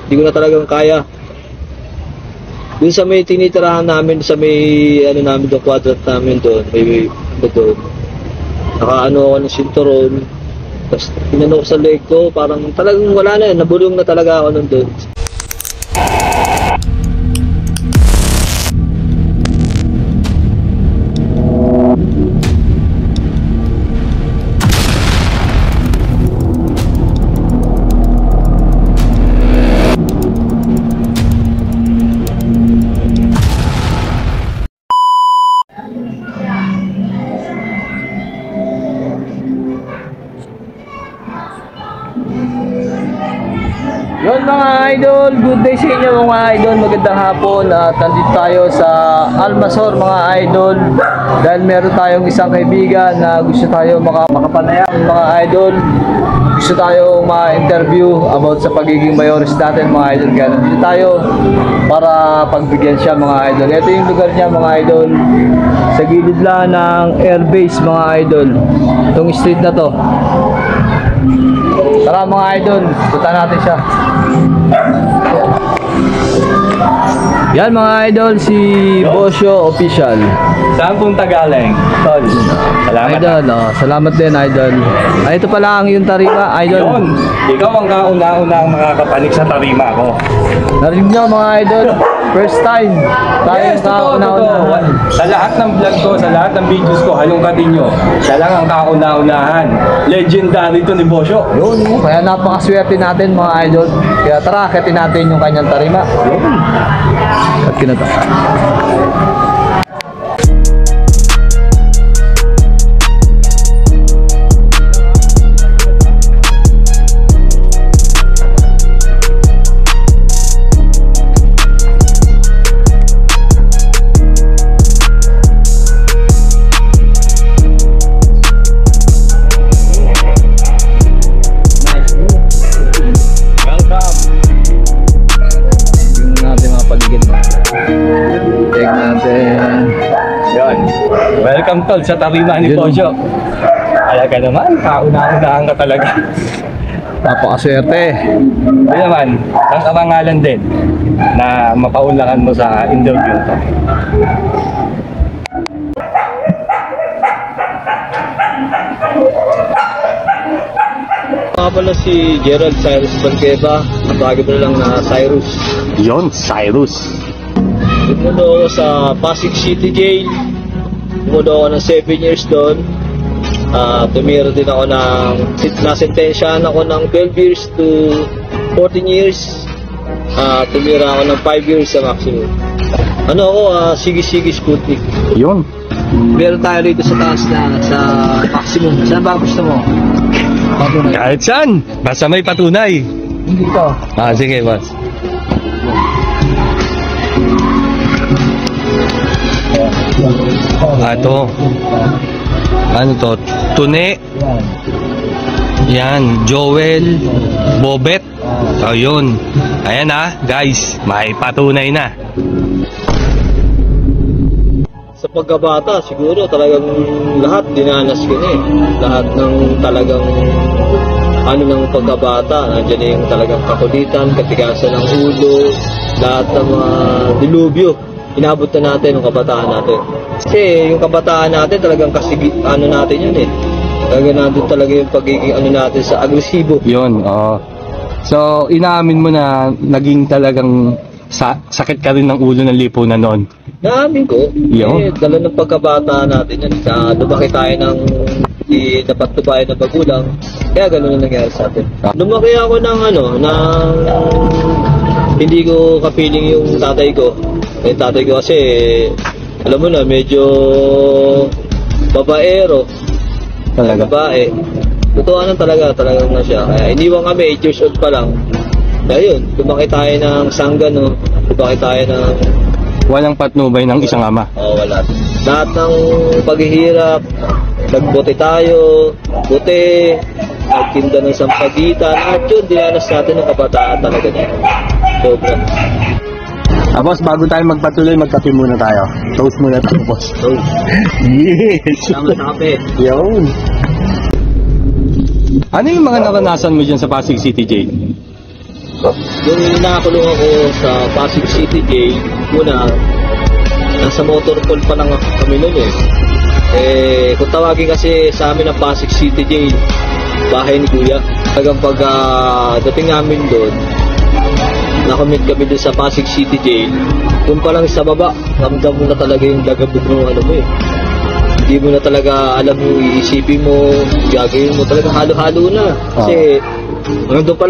Hindi ko na talagang kaya. Dun sa may tinitirahan namin, sa may ano namin doon, quadrant namin doon, may doon. Nakaano ako ng sinturon. Tapos pinano ko sa leg ko, parang talagang wala na, nabulong na talaga ako nun doon. Yun mga idol, good day sa inyo mga idol, magandang hapon at nandito tayo sa Almasor mga idol dahil meron tayong isang kaibigan na gusto tayo makapanayam mga idol, gusto tayo ma-interview about sa pagiging mayores natin mga idol, kaya nandito tayo para pagbigyan siya mga idol. Ito yung lugar niya mga idol, sa gilid lang ng airbase mga idol, itong street na to. Tara mga idol, punta natin siya. Yan mga idol, si Bosyo Official. Saan punta galing? Tol. Salamat. Idol, salamat din idol. Ay, ito pala ang yung tarima, idol. Yun. Ikaw ang kauna-una ang makakapanik sa tarima ko. Narinig nyo mga idol, first time tayong kauna-unahan. Sa lahat ng vlog ko, sa lahat ng videos ko, halong katinyo, siya lang ang kauna-unahan. Legendary to ni Bosyo. Yun, kaya napakaswerte natin mga idol. Kaya tara, akitin natin yung kanyang tarima. Yun. At kinata. Welcome tol sa tarima ni Bosyo. Alaga naman, kauna-unahan ka talaga. Napakaswerte. Hindi naman, ang kamangalan din na mapaunlakan mo sa interview to. Mga pala si Gerald Cyrus Banqueba, ang tawagin mo lang na Cyrus. Yon, Cyrus. Tumulo ako sa Pasig City Jail. Tumulo ako ng 7 years doon. Tumira din ako ng, nasentensyahan ako ng 12 years to 14 years. Tumira ako ng 5 years sa maximum. Ano ako, Sige-Sige Sputnik. Yon. Meron tayo rito sa taas na sa maximum. Saan ba gusto mo? Patunay. Kahit saan, basta may patunay. Hindi to. Sige, boss. Ito. Ano to? Tune. Yan. Joel. Bobet. Yun. Ayan guys. May patunay na. Sa pagkabata, siguro talagang lahat dinanas ko na eh. Lahat ng talagang ng pagkabata, nandiyan na yung talagang kakulitan, katigasan ng ulo, lahat ng mga dilubyo, inabot na natin ng kabataan natin. Kasi yung kabataan natin talagang natin yun eh. Talagang nandun talaga yung pagiging natin sa agresibo. Yun, So, inaamin mo na naging talagang sakit ka rin ng ulo ng lipunan noon. Naamin ko. Yun. Dala ng pagkabata natin yan. Lumaki tayo ng hindi dapat tubayan ng magulang. Kaya ganun ang nangyari sa atin. Lumaki ako ng hindi ko kapiling yung tatay ko. Yung tatay ko kasi, alam mo na, medyo babaero. Talaga? Babae. Totoo talagang na siya. Kaya iniwan kami, 8 years old pa lang. Kaya yun, lumaki tayo ng sangga, no? Lumaki tayo ng... Walang patnubay ng isang ama. Wala. Lahat ng paghihirap, nagbote tayo, bote, nagtinda ng sampagitan, at yun, dinanas natin ng kabataan talaga niya. Sobra. Boss, bago tayo magpatuloy, magkape muna tayo. Toast muna tayo, boss. Toast. Yes! Sama sa kape. Yun. Ano yung mga naranasan mo dyan sa Pasig City Jail? Yung nakakulong ako sa Pasig City Jail, una, nasa motor pool pa lang kami noon eh. Kung tawagin kasi sa amin ang Pasig City Jail, bahay ni Kuya. Tagang pag dating namin doon, nakamit kami doon sa Pasig City Jail, doon pa lang sa baba, ramdam mo na talaga yung lagabog ng ano mo eh. Hindi mo na talaga alam yung iisipin mo, gagawin mo, talaga halo-halo na. Kasi doon pa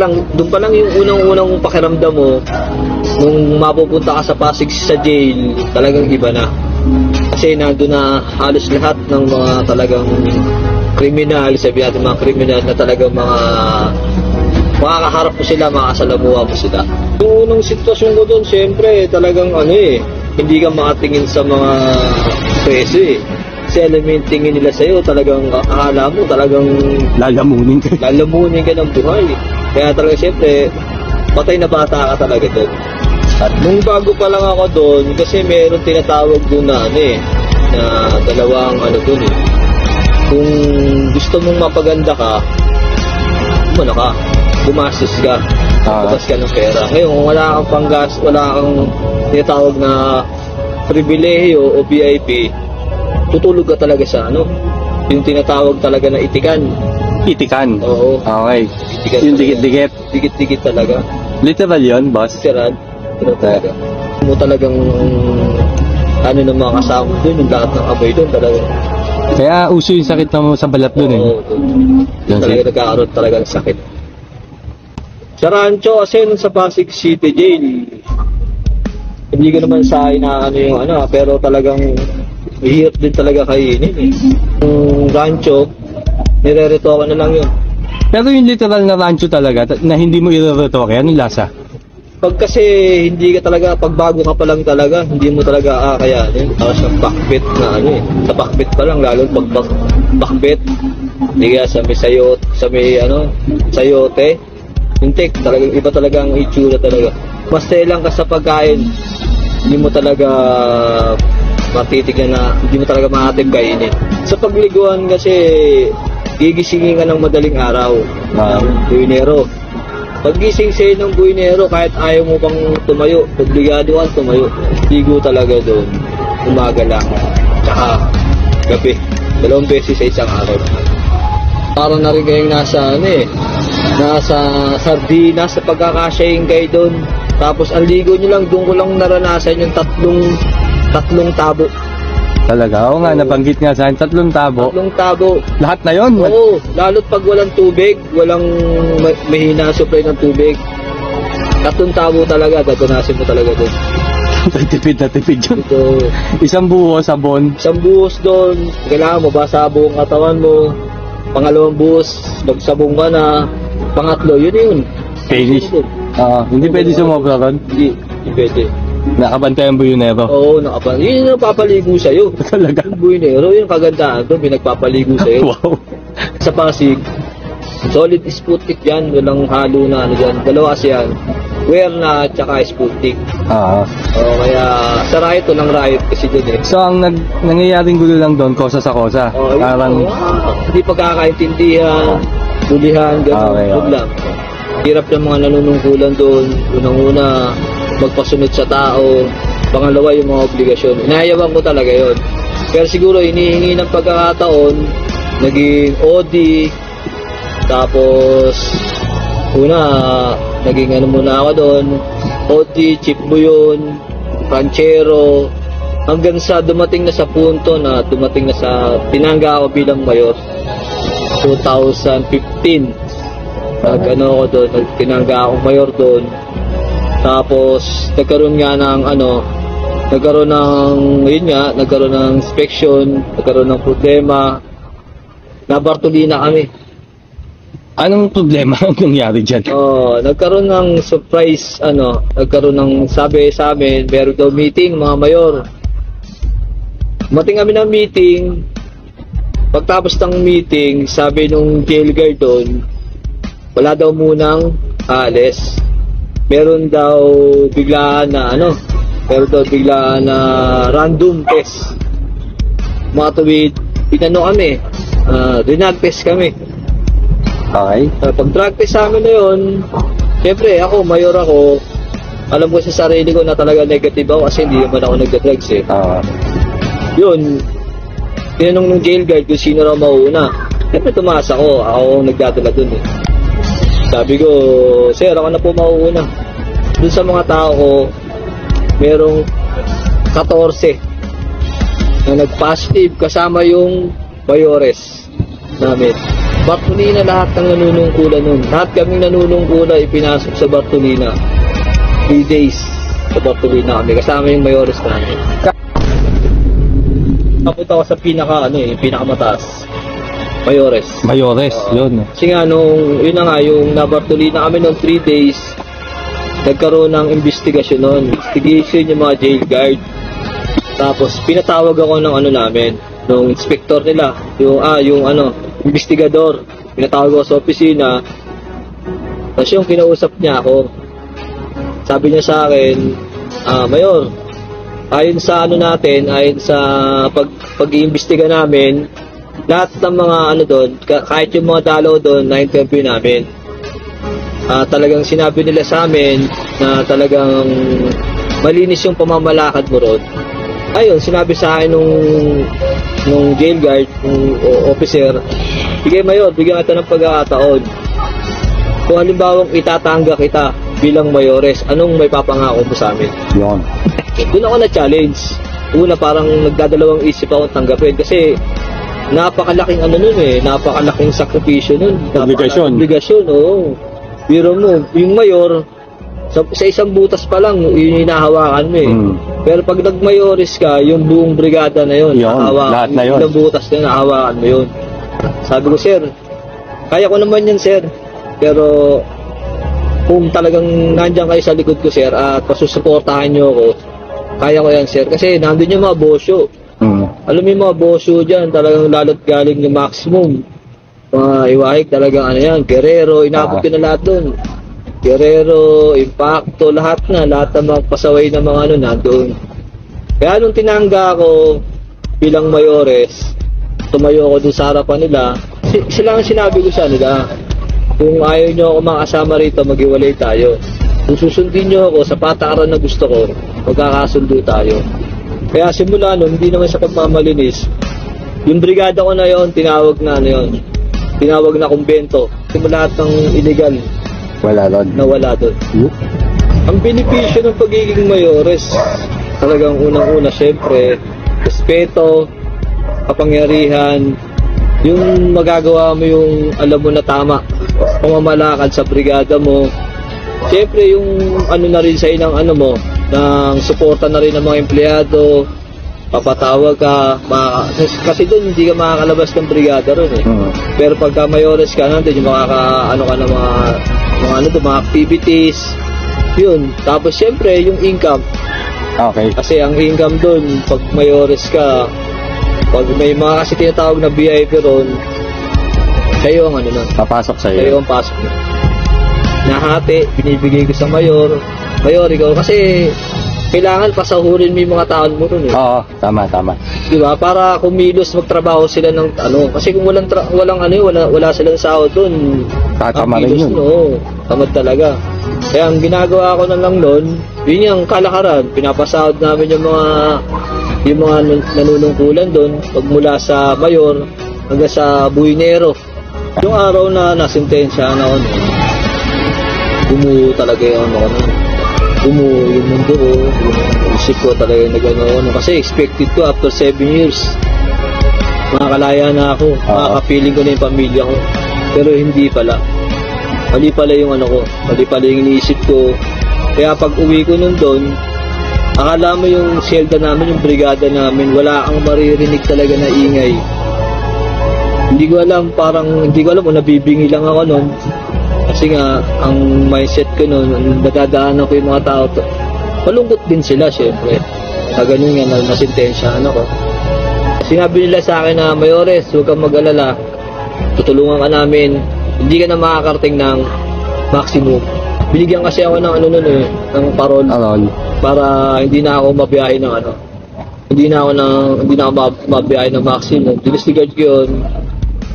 lang yung unang-unang pakiramdam mo, nung mapupunta ka sa Pasig sa jail, talagang iba na. Kasi nandun na halos lahat ng mga talagang kriminal, sabi natin mga kriminal na talagang mga makakaharap mo sila, makasalamuha mo sila. Yung unang sitwasyon ko doon, siyempre talagang hindi ka makatingin sa mga preso eh. Kasi alam mo yung tingin nila sa'yo, talagang akala mo, talagang Lalamunin ka. lalamunin ka ng buhay. Kaya talaga siyempre, patay na bata ka talaga doon. At nung bago pa lang ako doon, kasi meron tinatawag doon na na dalawang doon eh. Kung gusto mong mapaganda ka, gumastos ka, bukas ka ng pera. Ngayon, kung wala kang panggas, wala kang tinatawag na pribilehiyo o VIP, tutulog ka talaga sa yung tinatawag talaga na itikan. Itikan? Oo. Okay. Itikan Yung talaga. dikit-dikit. Dikit-dikit talaga. Literal yun, boss? Sirad. Pero talaga. Mo talagang ng mga kasama doon, yung lahat ng abay doon talaga. Kaya uso yung sakit mo sa balat dun eh. Oo, doon talaga nagkakaroon talaga ng sakit. Sa rancho kasi nung sa Pasig City Jail, hindi ko naman sa pero talagang mahirap din talaga kainin eh. Yung rancho, nire-retoka na lang yun. Pero yung literal na rancho talaga, na hindi mo i-retoke, anong lasa? Pag kasi hindi ka talaga, pag bago ka pa lang talaga, hindi mo talaga kakayanin. Tapos yung bakbet na sa bakbet pa lang, lalo pag bakbet, hindi kaya sa may sayot, sayote, intek, talagang iba talaga ang itsura talaga. Basta lang ka sa pagkain, hindi mo talaga matitignan na, hindi mo talaga maatim kainin. Sa pagliguan kasi, gigisingin ka ng madaling araw, buwinero. Paggising sa'yo ng buwinero, kahit ayaw mo pang tumayo, obligado kang tumayo. Ligo talaga doon, umaga lang, tsaka gabi, 2 beses sa isang araw. Parang na rin kayong nasa sardinas sa pagkakasyaying kayo doon. Tapos ang ligo nyo lang, doon ko lang naranasan yung tatlong tabo. Talaga? Oo nga, nabanggit nga sa akin, 3 tabo. 3 tabo. Lahat na yun? Oo, lalo't pag walang tubig, walang mahina supply ng tubig. 3 tabo talaga, dadanasin mo talaga doon. Tipid na tipid yun. Ito, Isang buho, sabon. isang buhos doon, kailangan mo basa buong katawan mo. Pangalawang buhos, magsabong ka na. Pangatlo, yun. Finish. Hindi pwede sumobra ron. Hindi pwede. Nakabantayan mo yun, Nero. Oo, yun yung napapaligo sa'yo. Talaga? Yung buwinero, yung kagandaan doon, pinagpapaligo sa'yo. Wow. Sa Pasig, solid Sputnik yan, walang halo na dyan. Dalawa kasi yan, wear na at saka Sputnik. Kaya sa riot, walang riot kasi doon eh. So, ang nangyayaring gulo lang doon, kosa sa kosa. Parang, hindi pagkakaintindihan, bulihan, gano'n, Okay. lang. Hirap ng mga nanunungkulan doon, unang-una, magpasunod sa tao, pangalawa yung mga obligasyon. Inayawan ko talaga yon. Pero siguro hinihingi ng pagkakataon, naging OD, tapos naging muna ako doon, OD, chief buyon, ranchero, hanggang sa dumating na sa punto na tinangga ako bilang mayor 2015. Ako doon, tinangga akong mayor doon. Tapos nagkaroon ng inspection, nagkaroon ng problema. Nabartolina kami. anong problema ang nangyari dyan? Nagkaroon ng surprise, nagkaroon ng sabi sa amin, meron daw meeting mga mayor. Mating kami ng meeting. Pagtapos ng meeting, sabi nung jail guard doon, wala daw munang alis. Meron daw biglaan na random test. Mga tuwid, kami, drug test kami. Okay. Pag drug test sa amin na yun, Siyempre, ako, mayor ako, alam ko sa sarili ko na talaga negative ako kasi hindi naman ako nagda-drugs eh. Yun, tinanong ng jail guard kung sino raw mauuna. Siyempre, tumaas ako. Ako ang nagdadala dun eh. Sabi ko, sir, ako na po mauuna. Dun sa mga tao ko, merong 14 na nag-positive kasama yung mayores namin. Bartolina lahat ng nanunungkula nun. Lahat kaming nanunungkula ipinasok sa Bartolina. 3 days sa Bartolina kami. Kasama yung mayores namin. Kapunta ako sa pinakamataas. Mayores. Mayores, yun. Kasi nga yun na nga, yung na-Bartolina kami nung 3 days, nagkaroon ng investigasyon nun. Investigation yung mga jail guard. Tapos, pinatawag ako ng namin, nung inspector nila, yung investigador. Pinatawag ako sa opisina. Tapos yung kinausap niya ako, sabi niya sa akin, Mayor, ayon sa ayon sa pag-iimbestiga namin, lahat ng mga doon, kahit yung mga dalaw doon, na-interview namin. Talagang sinabi nila sa amin na talagang malinis yung pamamalakad mo ron. Ayun, sinabi sa akin nung jail guard, nung officer, sige Mayor, bigyan kita ng pagkakataon. Kung halimbawang itatangga kita bilang mayores, anong may papangako mo sa amin? Yun. Doon ako na-challenge. Una, parang nagdadalawang isip ako tanggapin kasi napakalaking napakalaking sakripisyo nun. Obligasyon, oo. Biro mo, yung mayor, sa isang butas pa lang, yun hinahawakan mo eh. Pero pag nag-mayores ka, yung buong brigada na yun, lahat na yun. Yung butas na yun, nahawakan mo yun. Sabi ko, sir, kaya ko naman yan, sir. Pero, kung talagang nandiyan kayo sa likod ko, sir, at pasusuportahan nyo ako, kaya ko yan, sir. Kasi nandun yung mga bosyo. Alam mo yung mga bosyo dyan, talagang lalot galing yung maximum. Mga iwahig talagang Guerrero, inabot ko na lahat dun. Guerrero, Impacto, lahat ng mga pasaway na mga nandun. Kaya nung tinangga ko bilang mayores, tumayo ako dun sa harapan nila, sila ang sinabi ko sa nila, kung ayaw nyo ako makasama rito, maghiwalay tayo. Kung susundin nyo ako sa patakaran na gusto ko, magkakasundo tayo. Kaya simula nun, hindi naman sa pagmamalinis, yung brigada ko na yon tinawag na tinawag na kumbento. Simula lahat ng illegal, wala doon. Ang benepisyo ng pagiging mayores, talagang unang-una, syempre, respeto, kapangyarihan, yung magagawa mo yung alam mo na tama, pamamalakad sa brigada mo. Syempre, yung na rin sa inang ng suporta na rin ng mga empleyado, papatawag ka, kasi doon hindi ka makakalabas ng brigada ron eh. Pero pagka mayores ka, nandun yung ka ng mga activities, yun. Tapos syempre, yung income. Okay. Kasi ang income doon, pag mayores ka, pag may mga kasi tinatawag na VIP ron, kayo ang papasok sa'yo. Kayo ang pasok mo. Nahati, binibigay ko sa mayor, ikaw, kasi kailangan pasahurin mo yung mga taon mo ron eh. Oo, tama. Diba? Para kumilos magtrabaho sila ng kasi kung wala silang sahod doon, tatama rin yun. Tamad talaga. Kaya ang ginagawa ko na lang doon, yun yung kalakaran, pinapasahod namin yung mga nanunungkulan doon, pagmula sa mayor hanggang sa buhinero. Yung araw na nasintensya na ako, bumuo talaga yung bumuo yung mundo ko, yung isip ko talaga kasi expected ko after 7 years makakalaya na ako, makakapiling ko na yung pamilya ko, pero hindi pala. Mali pala yung mali pala yung iniisip ko. Kaya pag uwi ko doon, akala mo yung selda namin, yung brigada namin, wala kang maririnig talaga na ingay. Hindi ko alam kung nabibingi lang ako noon. Kasi nga, ang mindset ko noon, nadadaanan ko yung mga tao, malungkot din sila, syempre. Ganun nga, nasintensyahan ako. Sinabi nila sa akin na, Mayores, huwag kang mag-alala, tutulungan ka namin, hindi ka na makakarating ng maximum. Binigyan kasi ako ng ng parol, para hindi na ako mabiyahe ng hindi na ako mabiyahe ng maximum. Dinisregard ko yun,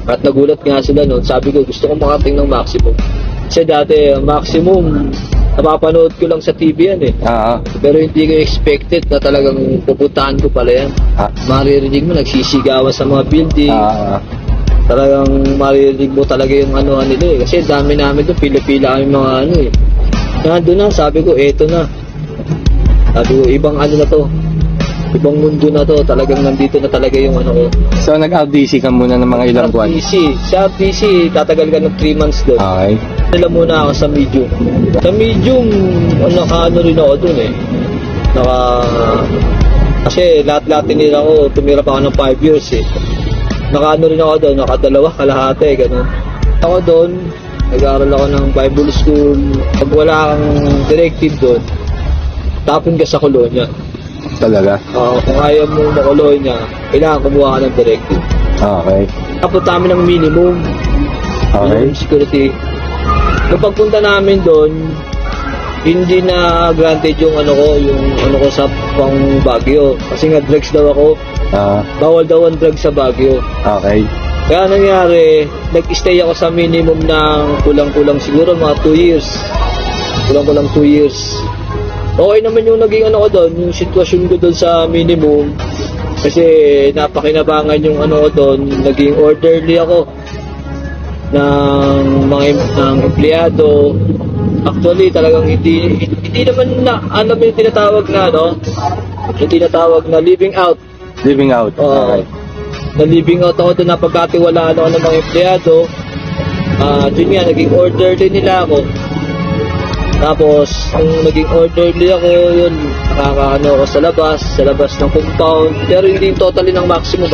at nagulat nga sila noon, sabi ko, gusto kong makarating ng maximum. Kasi dati, maximum, napapanood ko lang sa TV yan eh. Pero hindi ko expected na talagang pupuntahan ko pala yan. Maririnig mo, nagsisigawan sa mga building. Talagang maririnig mo talaga yung ano nila eh. Kasi dami namin doon, pila-pila kami mga ano eh. Nandun na, sabi ko, eto na. Sabi ko, ibang ano na to. Ibang mundo na to. Talagang nandito na talaga yung ano ko. So, nag-RDC ka muna ng mga ilang buwan? Sa RDC, tatagal ka ng 3 months doon. Okay. Nila muna ako sa medium. Sa medium, naka-ano rin ako doon eh. Kasi lahat-lahat nila ako, tumira pa ako ng 5 years eh. Naka-ano rin ako doon, naka-2 kalahati, gano'n. Ako doon, nag-aaral ako ng Bible school. Pag wala kang directive doon, tapon ka sa kolonya. Talaga? Kung ayaw mo makolonya, kailangan kumuha ka ng directive. Okay. Tapos kami ng minimum. Okay. Minimum security. Nung pagpunta namin doon, hindi na granted yung ano ko sa pang Baguio. Kasi nga drugs daw ako. Bawal daw ang drugs sa Baguio. Okay. Kaya nangyari, nag-stay ako sa minimum ng kulang-kulang siguro mga 2 years. Kulang-kulang 2 years. Okay naman yung naging ano ko doon, yung sitwasyon ko doon sa minimum. Kasi napakinabangan yung ano ko doon, naging orderly ako ng mga empleyado. Actually, talagang hindi naman na alam yung tinatawag na yung tinatawag na living out. Living out. Okay. Na living out ako doon, napagkatiwalaan ako ng mga empleyado. Doon nga, naging orderly nila ako. Tapos, nung naging orderly ako, yun, nakakaano ako sa labas ng compound. Pero hindi totally ng maximum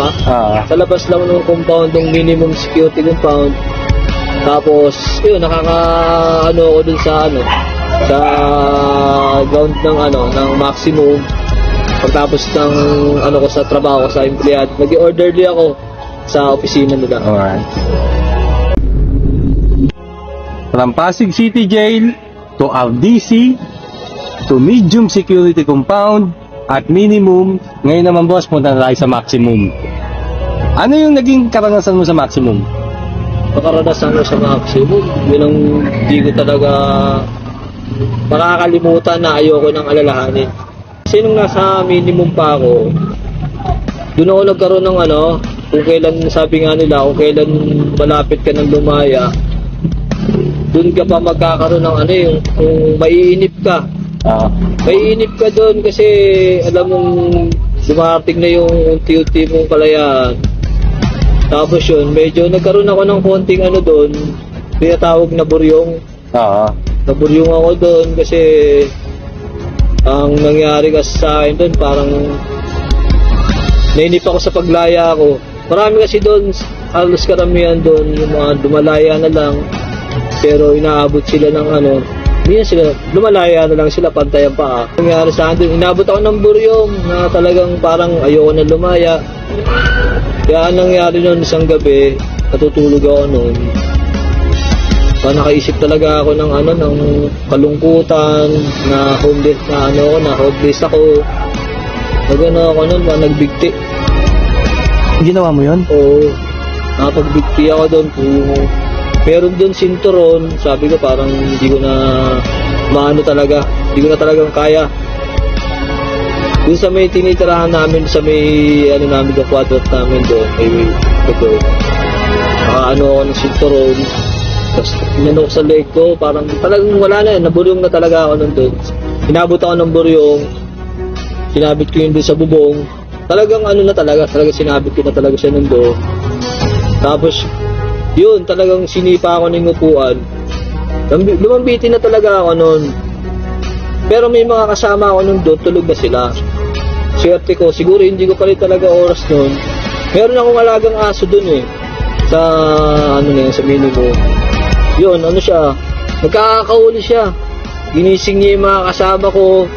Sa labas lang ng compound, ng minimum security compound. Tapos, yun, nakakaano ako dun sa ground ng maximum. Pagtapos ng ko sa trabaho ko sa empleyado, naging orderly ako sa opisina nila. Alright. From Pasig City Jail to RDC to medium security compound at minimum, ngayon naman boss, punta na tayo sa maximum. Ano yung naging karanasan mo sa maximum? Makaranasan ko sa maximum, yun ang hindi ko talaga makakalimutan na ayoko nang alalahanin. Kasi nung nasa minimum pa ako, doon ako nagkaroon ng kung kailan, sabi nga nila, kung kailan malapit ka ng lumaya, doon ka pa magkakaroon ng yung maiinip ka. Maiinip ka doon kasi alam mong dumarating na yung unti-unti mong kalayaan. Tapos yun, medyo nagkaroon ako ng konting doon, tinatawag na buryong. Naburyong ako doon kasi ang nangyari kasi sa akin doon, parang nainip ako sa paglaya ko. Marami kasi doon, halos karamihan doon, yung mga dumalaya na lang. Pero inaabot sila ng minsan sila, lumalaya na lang sila, pantayan pa. Nangyari sa akin doon, inabot ako ng buryong na talagang parang ayoko na lumaya. Kaya nangyari noon isang gabi, natutulog ako noon. Nakaisip talaga ako ng ng kalungkutan, na homeless na homeless ako. Ako noon, nagbigti. Ginawa mo yun? Oo. Nakapagbigti ako doon. Meron doon sinturon, sabi ko parang hindi ko na talaga. Hindi ko na talagang kaya. Doon sa may tinitirahan namin, sa may namin the quadrant namin doon, may doon. Nakaano ako ng sinturon. Tapos inanok sa leg ko, parang talagang wala na, naburyong na talaga ako nun doon. Inabot ako ng buryong, sinabit ko yun doon sa bubong. Talagang talagang sinabit ko na talaga siya nun doon. Tapos, yun, talagang sinipa ako ng upuan. Lumambitin na talaga ako nun. Pero may mga kasama ako nun doon, tulog na sila. Swerte ko, siguro hindi ko pa rin talaga oras nun. Meron akong alagang aso doon sa sa minimum. Yun, siya, nagkakahuli siya. Ginising niya yung mga kasama ko,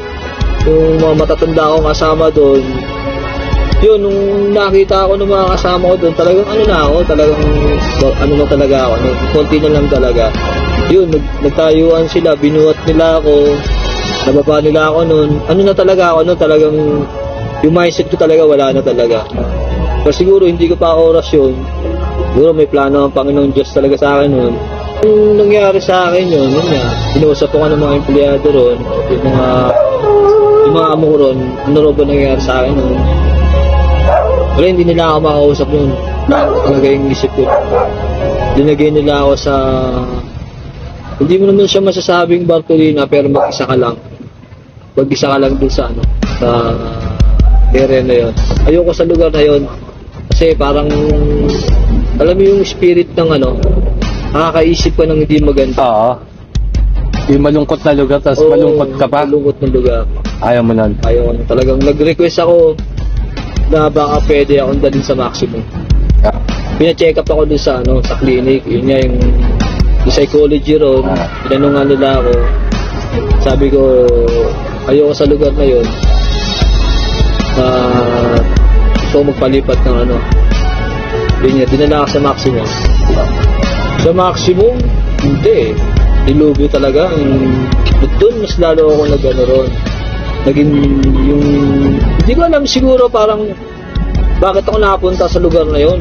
yung mga matatanda akong kasama doon. Yun, nung nakita ako ng mga kasama ko doon, talagang talaga ako, konti na lang talaga. Yun, nagtayuan sila, binuhat nila ako, nababa nila ako noon. Na talaga ako noon, talagang yung mindset ko talaga wala na talaga. Pero siguro hindi ko pa oras yun. Siguro may plano ang Panginoon Diyos talaga sa akin noon. Yung nangyari sa akin yun nga, inausap ko ng mga empleyado ron, yung mga amo ko ron, ano ro ba nangyari sa akin nun? Wala, hindi nila ako makausap nun. Talaga yung isip ko. Dinagay nila ako sa... Hindi mo naman siya masasabing Bartolina, pero mag-isa ka lang. Mag-isa ka lang dun sa ano, sa area na yun. Ayoko sa lugar na yun. Kasi parang, alam mo yung spirit ng ano, nakakaisip ka ng hindi maganda. Oo. Yung malungkot na lugar, tapos Oo, malungkot ka pa. malungkot na lugar. Ayaw mo nun. Ayaw ko. Talagang nag-request ako na baka pwede akong dalhin sa maximum. Yeah. Pina-check up ako dun sa, ano, sa clinic. Yun nga yung psychology ron. Pinanungan nila ako. Sabi ko, ayoko sa lugar na yun. Gusto ko magpalipat ng ano. Yun nga, dinala ako sa maximum. Sa maximum, hindi. Dilubyo talaga. Doon mas lalo ako nag-ano ron. Naging yung... Hindi ko alam siguro parang bakit ako napunta sa lugar na yun.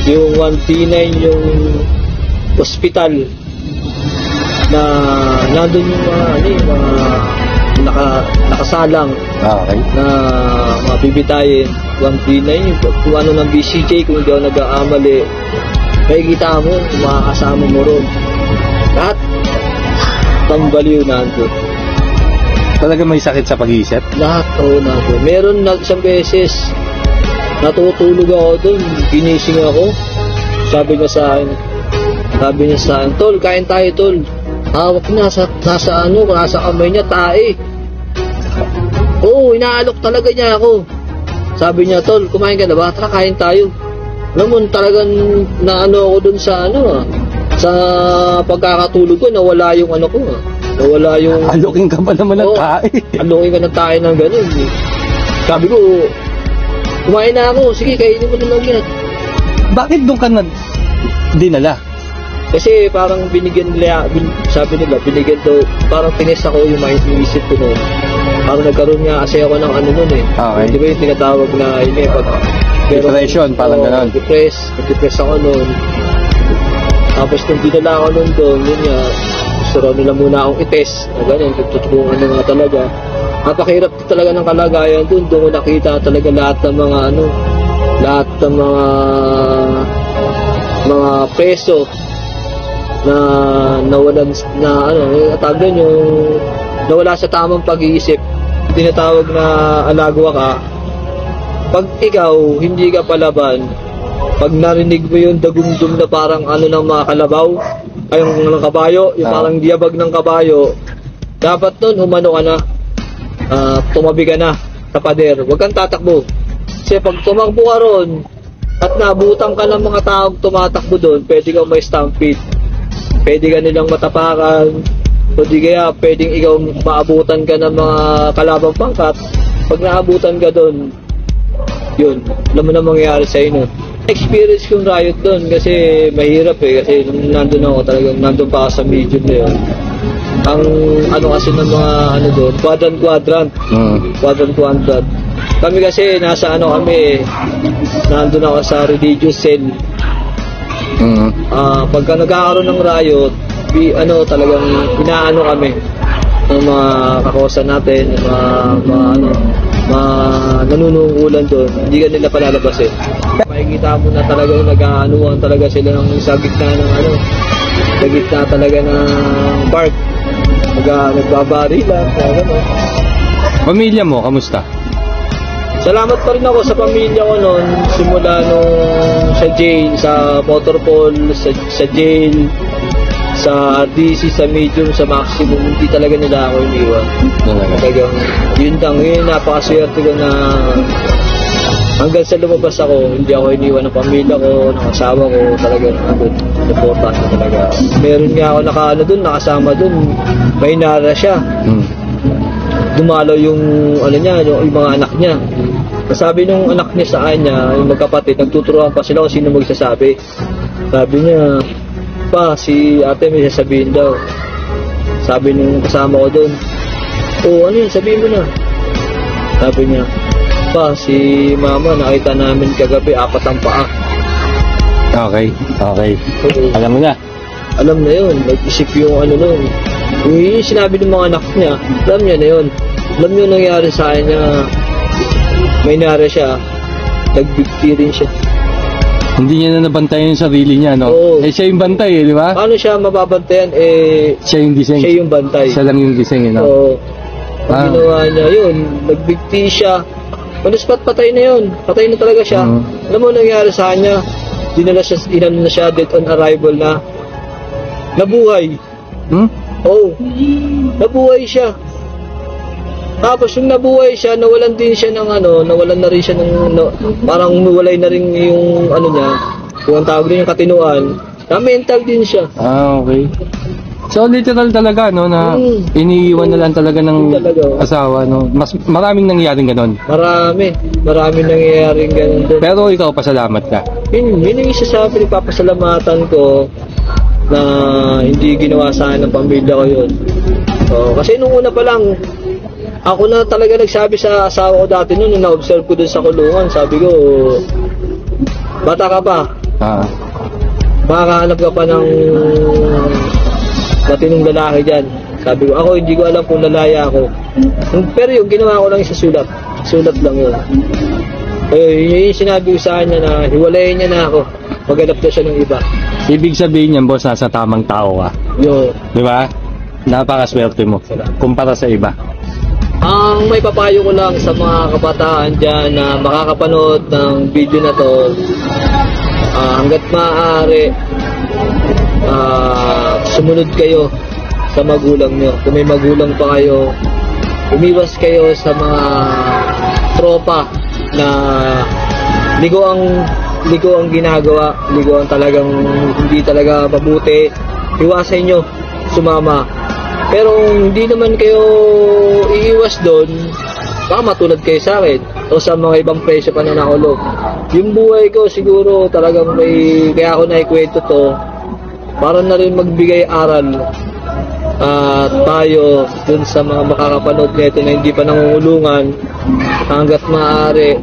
Yung 1P9 yung hospital na nandun yung mga nakasalang Okay. na mabibitayin. 1P9 kung ano ng BCJ, kung hindi ako nag-aamali, makikita mo, makakasama mo ron. Lahat pambaliw nandun. Talaga may sakit sa pag-iisip? Lahat nandun. Meron na isang beses natutulog ako dun, ginising ako. Sabi niya sa akin, tol, kain tayo, tol. Hawak nasa kamay niya, tae. Oo, inaalok talaga niya ako. Sabi niya, tol, kumain ka na ba? Tara, kain tayo. Alam mo, talagang naano ako dun sa sa pagkakatulog ko, nawala yung ano ko. Nawala yung... Alokin ka pa naman ng tae. Alokin ka ng tae ng gano'n. Sabi ko, kumain na ako. Sige, kainin mo na lang yan. Bakit doon ka na dinala? Kasi parang binigyan nila, sabi nila, binigyan daw, parang tinis ako yung isip ko noon. Parang nagkaroon nga kasi ako ng ano noon eh. Okay. Di ba yung tinatawag na yun eh, Depression, parang gano'n. Depress ako noon. Tapos nung dinala ako noon doon, yun nga, gusto raw nila muna akong itest. Na gano'n, tutulungan na nga talaga. Napakahirap talaga ng kalagayan doon. Doon ko nakita talaga lahat ng mga preso na nawalan na tawag doon yung nawala sa tamang pag-iisip, tinatawag na alagwa ka. Pag ikaw hindi ka palaban, pag narinig mo yung dagumdum na parang ng mga kalabaw, ay yung ng kabayo, yung parang diabag ng kabayo, dapat nun humano ka na, tumabi ka na sa pader, huwag kang tatakbo. Kasi pag tumakbo ka ron at naabutan ka ng mga taong tumatakbo doon, pwede kang may stampede. Pwede ka nilang matapakan, o di kaya pwedeng ikaw maabutan ka ng mga kalabang pangkat. Pag naabutan ka doon, yun, alam mo na mangyayari sa inyo. Experience kong riot doon kasi mahirap eh, kasi nung nandun ako talagang nandun pa ako sa medium na yun. Ang kasi ng mga doon, quadrant. Quadrant. Kami kasi nasa kami, nandun ako sa religious cell. Pagka nagkakaroon ng riot, talagang inaano kami ng mga kakosa natin, ng mga nanunungkulan doon, hindi ka nila palalabas eh. Makikita mo na talagang nag-aanuhan talaga sila sa gitna ng sa gitna talaga ng park. Nagbabari lang, Pamilya mo, kamusta? Salamat pa rin ako sa pamilya ko noon, simula nung sa jail, sa motorpol, sa jail, sa RDC, sa medium, sa maximum, hindi talaga nila ako iniwan. Talagang, yun napakaswerte ko na hanggang sa lumabas ako, hindi ako iniwan ng pamilya ko, ng asawa ko, talagang supportan ko talaga. Meron nga ako nakasama doon, may nara siya. Dumalaw yung yung mga anak niya. Sabi nung anak niya sa kanya, yung magkapatid, nagtuturuan pa sila kung sino magsasabi. Sabi niya, pa, si ate may sasabihin daw. Sabi nung kasama ko doon, ano yun, sabihin mo na. Sabi niya, pa, si mama nakita namin kagabi, 4 ang paa. Okay. Alam mo na. alam na yun, nag-isip yung ano nun. Yung sinabi ng mga anak niya, alam niya na yun. Alam niyo nangyari sa kanya, may nangyari siya, nagbigti rin siya. Hindi niya na nabantayan yung sarili niya, no? Oo. Siya yung bantay, di ba? Paano siya mababantayan? Siya yung gising. Siya yung bantay. Siya lang yung gising, no? Oo. Ang ginawa niya, yun, nagbigti siya. On the spot, patay na yun. Patay na talaga siya. Alam mo nangyari sa kanya? Inano na siya, dead on arrival na. Nabuhay. Oo. Nabuhay siya. Tapos yung nabuhay siya, nawalan din siya ng nawalan na rin siya ng, parang nuwalay na rin yung niya, kung ang tawag din yung katinuan, na mental din siya. Okay. So literal talaga, no, na iniiwan na lang talaga ng asawa, no? Maraming nangyaring ganon. Maraming nangyayaring ganon doon. Pero ikaw, pasalamat ka. Yun yung isa sa pinapapasalamatan ko na hindi ginawa sa akin ng pamilya ko yun. So, kasi nung una pa lang, ako na talaga nagsabi sa asawa ko dati noon, nung na-observe ko dun sa kulungan, sabi ko, bata ka pa, makakahanap ka pa ng matinong lalaki dyan. Sabi ko, ako hindi ko alam kung lalaya ako. Pero yung ginawa ko lang sa sulat lang yun. Yung sinabi ko sa kanya na hiwalayin niya na ako, maghanap na siya ng iba. Ibig sabihin niyan, boss, nasa tamang tao ka. Yo. Di ba? Napakaswerte mo kumpara sa iba. Ang may papayo ko lang sa mga kabataan dyan na makakapanood ng video na to, hanggat maaari, sumunod kayo sa magulang nyo. Kung may magulang pa kayo, umiwas kayo sa mga tropa na ligo ang ginagawa, ligo ang talagang hindi talaga mabuti. Iwasan nyo sumama. Pero hindi naman kayo iiwas doon, baka matulad kayo sa akin o sa mga ibang presyo pa na nakulog. Yung buhay ko siguro talagang kaya ako naikwento to para na rin magbigay aral at tayo dun sa mga makakapanood nito na hindi pa nangungulungan, hanggat maaari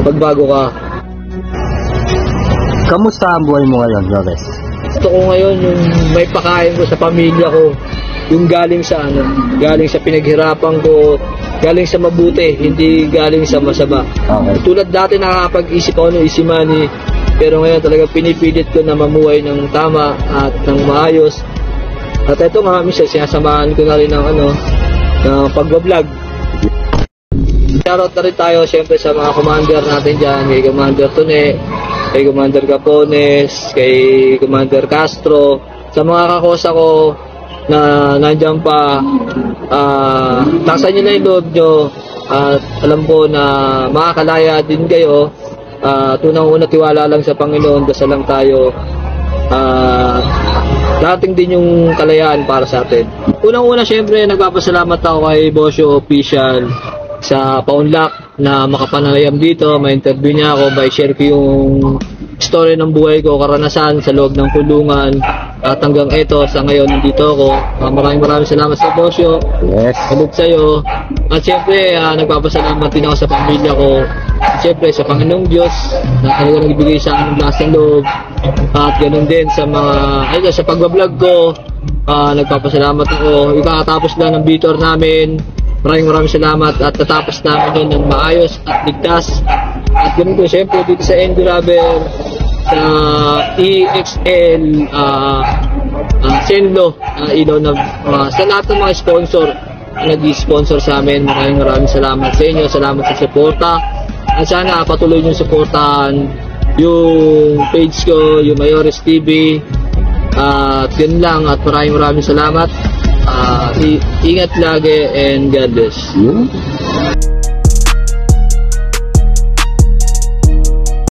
magbago ka. Kamusta ang buhay mo ngayon, Flores? Gusto ko ngayon yung may pakain ko sa pamilya ko, yung galing sa pinaghirapan ko, galing sa mabuti, hindi galing sa masama. Okay. Tulad dati nakakapag-isip ako ng easy money, pero ngayon talaga pinipilit ko na mamuhay ng tama at ng maayos. At ito nga, minsan sinasamahan ko na rin ng ng pagbablog. Shoutout na rin tayo siyempre sa mga commander natin dyan, kay Commander Tune, kay Commander Capones, kay Commander Castro, sa mga kakosa ko na nandiyan pa. Taksan nyo na yung loob nyo at alam ko na makakalaya din kayo. Tunang-una tiwala lang sa Panginoon, dasal lang tayo. Dating din yung kalayaan para sa atin. Unang-una syempre nagpapasalamat ako kay Bosyo Official sa paunlak na makapanayam dito, ma-interview niya ako, share ko yung story ng buhay ko, karanasan sa loob ng kulungan, at hanggang eto, sa ngayon, nandito ako. Maraming salamat sa Bosyo. Yes. Salud sa'yo. At syempre, nagpapasalamat din ako sa pamilya ko. At syempre, sa Panginoong Diyos, na talagang nagbigay sa akin ng lasang loob. At ganun din sa sa pagbablog ko, nagpapasalamat ako. Ikakatapos lang ng bitor namin. Maraming salamat at natapos namin yun ng maayos at ligtas. At ganun ko, syempre, dito sa Enduraber, sa EXL, Senlo, ilaw na, sa lahat ng mga sponsor na nag-sponsor sa amin. Maraming salamat sa inyo. Salamat sa suporta. At sana patuloy nyo suportahan yung page ko, yung Mayores TV. At yun lang. At maraming salamat. Ingat lagi and God bless.